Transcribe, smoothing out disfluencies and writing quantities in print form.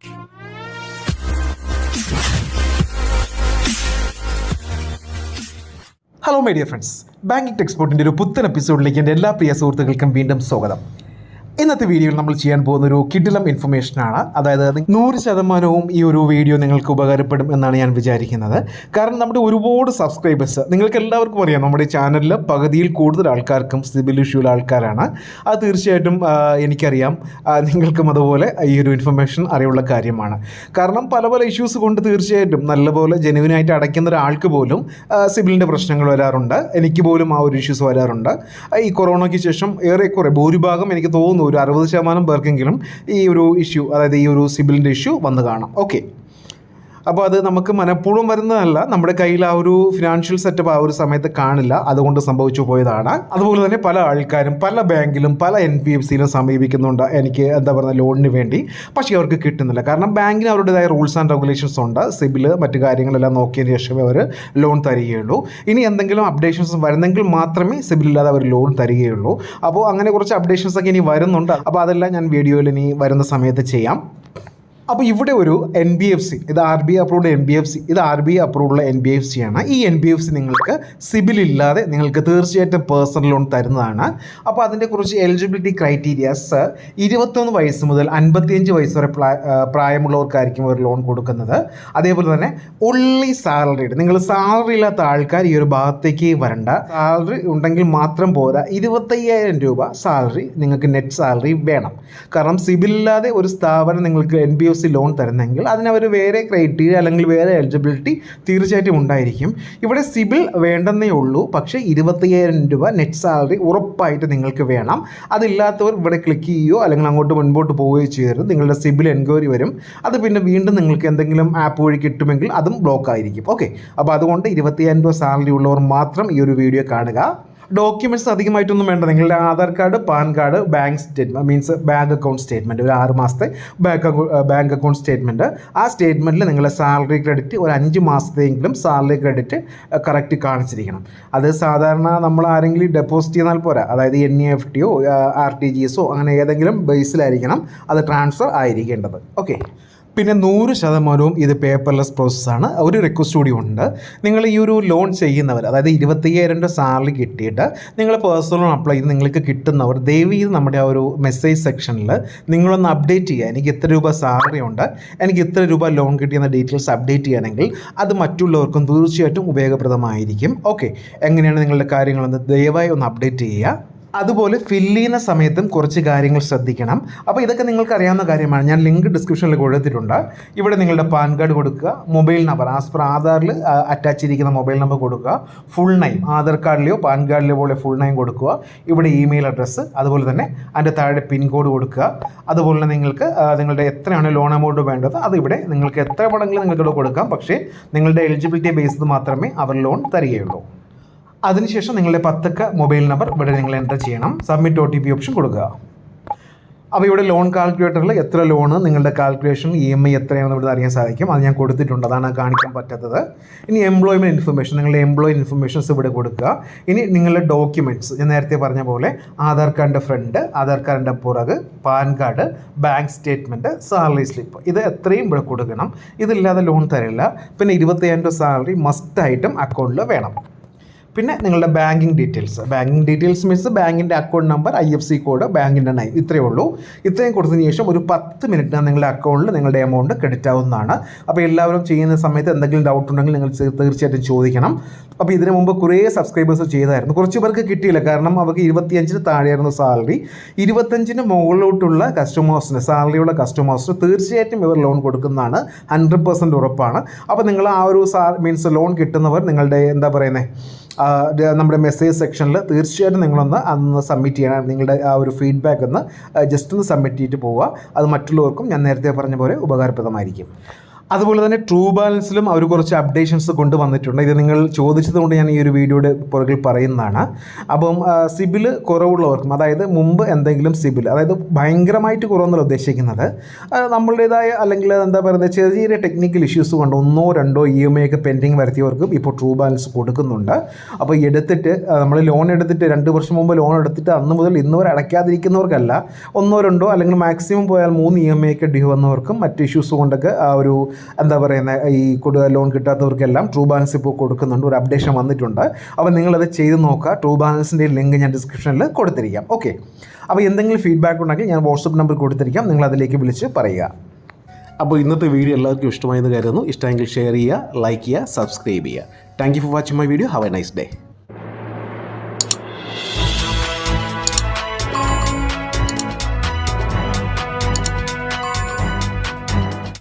Hello my dear friends, banking ടെക്സ്പോർട്ടിൻ്റെ ഒരു പുത്തൻ എപ്പിസോഡിലേക്ക് എൻ്റെ എല്ലാ പ്രിയ സുഹൃത്തുക്കൾക്കും വീണ്ടും സ്വാഗതം. ഇന്നത്തെ വീഡിയോയിൽ നമ്മൾ ചെയ്യാൻ പോകുന്ന ഒരു കിടിലം ഇൻഫർമേഷനാണ്. അതായത് 100% ഈ ഒരു വീഡിയോ നിങ്ങൾക്ക് ഉപകാരപ്പെടും എന്നാണ് ഞാൻ വിചാരിക്കുന്നത്. കാരണം നമ്മുടെ ഒരുപാട് സബ്സ്ക്രൈബേഴ്സ്, നിങ്ങൾക്ക് എല്ലാവർക്കും അറിയാം, നമ്മുടെ ചാനലിൽ പകുതിയിൽ കൂടുതൽ ആൾക്കാർക്കും സിബിൽ ഇഷ്യൂള്ള ആൾക്കാരാണ്. അത് തീർച്ചയായിട്ടും എനിക്കറിയാം, നിങ്ങൾക്കും അതുപോലെ ഈ ഒരു ഇൻഫർമേഷൻ അറിയുള്ള കാര്യമാണ്. കാരണം പല പല ഇഷ്യൂസ് കൊണ്ട് തീർച്ചയായിട്ടും നല്ലപോലെ ജെനുവിനായിട്ട് അടയ്ക്കുന്ന ഒരാൾക്ക് പോലും സിബിലിൻ്റെ പ്രശ്നങ്ങൾ വരാറുണ്ട്. എനിക്ക് പോലും ആ ഒരു ഇഷ്യൂസ് വരാറുണ്ട്. ഈ കൊറോണയ്ക്ക് ശേഷം ഏറെക്കുറെ ഭൂരിഭാഗം എനിക്ക് തോന്നുന്നു ഒരു 60% പേർക്കെങ്കിലും ഈ ഒരു ഇഷ്യൂ, അതായത് ഈ ഒരു സിബിലിൻ്റെ ഇഷ്യൂ വന്ന് കാണാം. ഓക്കെ, അപ്പോൾ അത് നമുക്ക് മനഃപൂർവ്വം വരുന്നതല്ല, നമ്മുടെ കയ്യിൽ ആ ഒരു ഫിനാൻഷ്യൽ സെറ്റപ്പ് ആ ഒരു സമയത്ത് കാണില്ല, അതുകൊണ്ട് സംഭവിച്ചു പോയതാണ്. അതുപോലെ തന്നെ പല ആൾക്കാരും പല ബാങ്കിലും പല NBFCയിലും സമീപിക്കുന്നുണ്ട് എനിക്ക് ലോണിന് വേണ്ടി. പക്ഷേ അവർക്ക് കിട്ടുന്നില്ല. കാരണം ബാങ്കിന് അവരുടേതായ റൂൾസ് ആൻഡ് റെഗുലേഷൻസ് ഉണ്ട്. സിബിൽ മറ്റു കാര്യങ്ങളെല്ലാം നോക്കിയതിന് ശേഷമേ അവർ ലോൺ തരികയുള്ളൂ. ഇനി എന്തെങ്കിലും അപ്ഡേഷൻസ് വരുന്നെങ്കിൽ മാത്രമേ സിബിലില്ലാതെ അവർ ലോൺ തരികയുള്ളൂ. അപ്പോൾ അങ്ങനെ കുറച്ച് അപ്ഡേഷൻസ് ഒക്കെ ഇനി വരുന്നുണ്ട്. അപ്പോൾ അതെല്ലാം ഞാൻ വീഡിയോയിൽ ഇനി വരുന്ന സമയത്ത് ചെയ്യാം. അപ്പോൾ ഇവിടെ ഒരു NBFC, ഇത് RBI അപ്രൂവ്ഡ് NBFC, ഇത് RBI അപ്രൂവ്ഡുള്ള NBFC ആണ്. ഈ NBFC നിങ്ങൾക്ക് സിബിൽ ഇല്ലാതെ നിങ്ങൾക്ക് തീർച്ചയായിട്ടും പേഴ്സണൽ ലോൺ തരുന്നതാണ്. അപ്പോൾ അതിൻ്റെ കുറച്ച് എലിജിബിലിറ്റി ക്രൈറ്റീരിയാസ് 21 വയസ്സ് മുതൽ 55 വയസ്സ് വരെ പ്രായമുള്ളവർക്കായിരിക്കും ഒരു ലോൺ കൊടുക്കുന്നത്. അതേപോലെ തന്നെ ഓൺലി സാലറീഡ്, നിങ്ങൾ സാലറി ഇല്ലാത്ത ആൾക്കാർ ഈ ഒരു ഭാഗത്തേക്ക് വരണ്ട. സാലറി ഉണ്ടെങ്കിൽ മാത്രം പോരാ, 25,000 രൂപ സാലറി നിങ്ങൾക്ക് നെറ്റ് സാലറി വേണം. കാരണം സിബിൽ ഇല്ലാതെ ഒരു സ്ഥാപനം നിങ്ങൾക്ക് NBFC ലോൺ തരുന്നെങ്കിൽ അതിനവർ വേറെ ക്രൈറ്റീരിയ അല്ലെങ്കിൽ വേറെ എലിജിബിലിറ്റി തീർച്ചയായിട്ടും ഉണ്ടായിരിക്കും. ഇവിടെ സിബിൽ വേണ്ടെന്നേ ഉള്ളൂ, പക്ഷേ 25,000 രൂപ നെറ്റ് സാലറി ഉറപ്പായിട്ട് നിങ്ങൾക്ക് വേണം. അതില്ലാത്തവർ ഇവിടെ ക്ലിക്ക് ചെയ്യുകയോ അല്ലെങ്കിൽ അങ്ങോട്ട് മുൻപോട്ട് പോവുകയോ ചെയ്യരുത്. നിങ്ങളുടെ സിബിൽ എൻക്വയറി വരും. അത് പിന്നെ വീണ്ടും നിങ്ങൾക്ക് എന്തെങ്കിലും ആപ്പ് വഴി കിട്ടുമെങ്കിൽ അതും ബ്ലോക്ക് ആയിരിക്കും. ഓക്കെ, അപ്പോൾ അതുകൊണ്ട് 25,000 രൂപ സാലറി ഉള്ളവർ മാത്രം ഈ ഒരു വീഡിയോ കാണുക. ഡോക്യുമെൻറ്റ്സ് അധികമായിട്ടൊന്നും വേണ്ട. നിങ്ങളുടെ Aadhaar card, pan card, bank statement, means bank account statement, ഒരു 6 മാസത്തെ ബാങ്ക് അക്കൗണ്ട് സ്റ്റേറ്റ്മെൻറ്റ്. ആ സ്റ്റേറ്റ്മെൻറ്റിൽ നിങ്ങളുടെ സാലറി ക്രെഡിറ്റ് ഒരു 5 മാസത്തെയെങ്കിലും സാലറി ക്രെഡിറ്റ് കറക്റ്റ് കാണിച്ചിരിക്കണം. അത് സാധാരണ നമ്മൾ ആരെങ്കിലും ഡെപ്പോസിറ്റ് ചെയ്താൽ പോരാ. അതായത് NEFTയോ RTGSോ അങ്ങനെ ഏതെങ്കിലും ബേസിലായിരിക്കണം അത് ട്രാൻസ്ഫർ ആയിരിക്കേണ്ടത്. ഓക്കെ, പിന്നെ 100% ഇത് പേപ്പർലെസ് പ്രോസസ്സാണ്. ഒരു റിക്വസ്റ്റ് കൂടി ഉണ്ട്. നിങ്ങൾ ഈ ഒരു ലോൺ ചെയ്യുന്നവർ, അതായത് 25,000 രൂപ സാലറി കിട്ടിയിട്ട് നിങ്ങൾ പേഴ്സണൽ ലോൺ അപ്ലൈ ചെയ്ത് നിങ്ങൾക്ക് കിട്ടുന്നവർ ദയവ് ചെയ്ത് നമ്മുടെ ആ ഒരു മെസ്സേജ് സെക്ഷനിൽ നിങ്ങളൊന്ന് അപ്ഡേറ്റ് ചെയ്യുക. എനിക്ക് ഇത്ര രൂപ സാലറി ഉണ്ട്, എനിക്ക് ഇത്ര രൂപ ലോൺ കിട്ടിയെന്ന ഡീറ്റെയിൽസ് അപ്ഡേറ്റ് ചെയ്യുകയാണെങ്കിൽ അത് മറ്റുള്ളവർക്കും തീർച്ചയായിട്ടും ഉപയോഗപ്രദമായിരിക്കും. ഓക്കെ, എങ്ങനെയാണ് നിങ്ങളുടെ കാര്യങ്ങളെന്ന് ദയവായി ഒന്ന് അപ്ഡേറ്റ് ചെയ്യുക. അതുപോലെ ഫില്ല് ചെയ്യുന്ന സമയത്തും കുറച്ച് കാര്യങ്ങൾ ശ്രദ്ധിക്കണം. അപ്പോൾ ഇതൊക്കെ നിങ്ങൾക്ക് അറിയാവുന്ന കാര്യമാണ്. ഞാൻ ലിങ്ക് ഡിസ്ക്രിപ്ഷനിൽ കൊടുത്തിട്ടുണ്ട്. ഇവിടെ നിങ്ങളുടെ പാൻ കാർഡ് കൊടുക്കുക, മൊബൈൽ നമ്പർ ആസ് പെർ ആധാറിൽ അറ്റാച്ച് ചെയ്തിരിക്കുന്ന മൊബൈൽ നമ്പർ കൊടുക്കുക, ഫുൾ നെയിം ആധാർ കാർഡിലെയോ പാൻ കാർഡിലെയോ പോലെ ഫുൾ നെയിം കൊടുക്കുക, ഇവിടെ ഇമെയിൽ അഡ്രസ്സ്, അതുപോലെ തന്നെ അതിൻ്റെ താഴെ പിൻകോഡ് കൊടുക്കുക. അതുപോലെ തന്നെ നിങ്ങൾക്ക് നിങ്ങളുടെ എത്രയാണ് ലോൺ എമൗണ്ട് വേണ്ടത് അത് ഇവിടെ നിങ്ങൾക്ക് എത്ര വേണമെങ്കിലും നിങ്ങൾക്കിവിടെ കൊടുക്കാം. പക്ഷേ നിങ്ങളുടെ എലിജിബിലിറ്റി ബേസ്ഡ് മാത്രമേ അവർ ലോൺ തരികയുള്ളൂ. അതിനുശേഷം നിങ്ങളുടെ 10 മൊബൈൽ നമ്പർ ഇവിടെ നിങ്ങൾ എൻ്റർ ചെയ്യണം. സബ്മിറ്റ് OTP ഓപ്ഷൻ കൊടുക്കുക. അപ്പോൾ ഇവിടെ ലോൺ കാൽക്കുലേറ്ററിൽ എത്ര ലോണ്, നിങ്ങളുടെ കാൽക്കുലേഷൻ EMI എത്രയാണെന്ന് ഇവിടെ അറിയാൻ സാധിക്കും. അത് ഞാൻ കൊടുത്തിട്ടുണ്ട്, അതാണ് കാണിക്കാൻ പറ്റാത്തത്. ഇനി എംപ്ലോയ്മെൻറ്റ് ഇൻഫർമേഷൻ, നിങ്ങളുടെ എംപ്ലോയി ഇൻഫർമേഷൻസ് ഇവിടെ കൊടുക്കുക. ഇനി നിങ്ങളുടെ ഡോക്യുമെൻറ്റ്സ് ഞാൻ നേരത്തെ പറഞ്ഞ പോലെ ആധാർ കാർഡിൻ്റെ ഫ്രണ്ട്, ആധാർ കാർഡിൻ്റെ പുറക്, PAN card, bank statement, salary slip, ഇത് എത്രയും ഇവിടെ കൊടുക്കണം. ഇതില്ലാതെ ലോൺ തരില്ല. പിന്നെ 25,000 രൂപ സാലറി മസ്റ്റായിട്ടും അക്കൗണ്ടിൽ വേണം. പിന്നെ നിങ്ങളുടെ ബാങ്കിങ് ഡീറ്റെയിൽസ് മീൻസ് ബാങ്കിൻ്റെ അക്കൗണ്ട് നമ്പർ, IFSC കോഡ്, ബാങ്കിൻ്റെ നെയിം, ഇത്രയേ ഉള്ളൂ. ഇത്രയും കൊടുത്തതിന് ശേഷം ഒരു 10 മിനിറ്റിന് നിങ്ങളുടെ അക്കൗണ്ടിൽ നിങ്ങളുടെ എമൗണ്ട് ക്രെഡിറ്റ് ആവുന്നതാണ്. അപ്പോൾ എല്ലാവരും ചെയ്യുന്ന സമയത്ത് എന്തെങ്കിലും ഡൗട്ട് ഉണ്ടെങ്കിൽ നിങ്ങൾ തീർച്ചയായിട്ടും ചോദിക്കണം. അപ്പോൾ ഇതിനു മുമ്പ് കുറേ സബ്സ്ക്രൈബേഴ്സ് ചെയ്തായിരുന്നു. കുറച്ച് പേർക്ക് കിട്ടിയില്ല, കാരണം അവർക്ക് 25-ന് താഴെയായിരുന്നു സാലറി. 25-ന് മുകളിലോട്ടുള്ള കസ്റ്റമേഴ്സിന്, സാലറിയുള്ള കസ്റ്റമേഴ്സിന് തീർച്ചയായിട്ടും ഇവർ ലോൺ കൊടുക്കുന്നതാണ്, 100% ഉറപ്പാണ്. അപ്പോൾ നിങ്ങൾ ആ ഒരു മീൻസ് ലോൺ കിട്ടുന്നവർ നിങ്ങളുടെ നമ്മുടെ മെസ്സേജ് സെക്ഷനിൽ തീർച്ചയായിട്ടും നിങ്ങളൊന്ന് അന്ന് സബ്മിറ്റ് ചെയ്യണം. നിങ്ങളുടെ ആ ഒരു ഫീഡ്ബാക്ക് ഒന്ന് ജസ്റ്റ് ഒന്ന് സബ്മിറ്റ് ചെയ്തിട്ട് പോവുക. അത് മറ്റുള്ളവർക്കും ഞാൻ നേരത്തെ പറഞ്ഞ പോലെ ഉപകാരപ്രദമായിരിക്കും. അതുപോലെ തന്നെ ട്രൂ ബാലൻസിലും അവർ കുറച്ച് അപ്ഡേഷൻസ് കൊണ്ടുവന്നിട്ടുണ്ട്. ഇത് നിങ്ങൾ ചോദിച്ചതുകൊണ്ട് ഞാൻ ഈ ഒരു വീഡിയോയുടെ പുറകിൽ പറയുന്നതാണ്. അപ്പം സിബിൽ കുറവുള്ളവർക്കും, അതായത് മുമ്പ് എന്തെങ്കിലും സിബിൽ, അതായത് ഭയങ്കരമായിട്ട് കുറവെന്നല്ല ഉദ്ദേശിക്കുന്നത്, നമ്മളുടേതായ അല്ലെങ്കിൽ എന്താ പറയുന്നത് ചെറിയ ചെറിയ ടെക്നിക്കൽ ഇഷ്യൂസ് കൊണ്ട് 1-2 EMI ഒക്കെ പെൻഡിങ് വരുത്തിയവർക്കും ഇപ്പോൾ ട്രൂ ബാലൻസ് കൊടുക്കുന്നുണ്ട്. അപ്പോൾ എടുത്തിട്ട് നമ്മൾ ലോൺ എടുത്തിട്ട് 2 വർഷം മുമ്പ് ലോൺ എടുത്തിട്ട് അന്ന് മുതൽ ഇന്ന് വരെ അടയ്ക്കാതിരിക്കുന്നവർക്കല്ല, 1-2 അല്ലെങ്കിൽ മാക്സിമം പോയാൽ 3 EMI ഒക്കെ ഡ്യൂ വന്നവർക്കും മറ്റ് ഇഷ്യൂസ് കൊണ്ടൊക്കെ ആ ഒരു എന്താ പറയുന്നത് ഈ ലോൺ കിട്ടാത്തവർക്കെല്ലാം ട്രൂ ബാലൻസ് ഇപ്പോൾ കൊടുക്കുന്നുണ്ട്. ഒരു അപ്ഡേഷൻ വന്നിട്ടുണ്ട്. അപ്പോൾ നിങ്ങളത് ചെയ്ത് നോക്കുക. ട്രൂ ബാലൻസിൻ്റെ ലിങ്ക് ഞാൻ ഡിസ്ക്രിപ്ഷനിൽ കൊടുത്തിരിക്കാം. ഓക്കെ, അപ്പോൾ എന്തെങ്കിലും ഫീഡ്ബാക്ക് ഉണ്ടെങ്കിൽ ഞാൻ വാട്സപ്പ് നമ്പർ കൊടുത്തിരിക്കാം, നിങ്ങൾ അതിലേക്ക് വിളിച്ച് പറയുക. അപ്പോൾ ഇന്നത്തെ വീഡിയോ എല്ലാവർക്കും ഇഷ്ടമായെന്ന് കരുതുന്നു. ഇഷ്ടമെങ്കിൽ ഷെയർ ചെയ്യുക, ലൈക്ക് ചെയ്യുക, സബ്സ്ക്രൈബ് ചെയ്യുക. Thank you for watching my video. Have A nice day.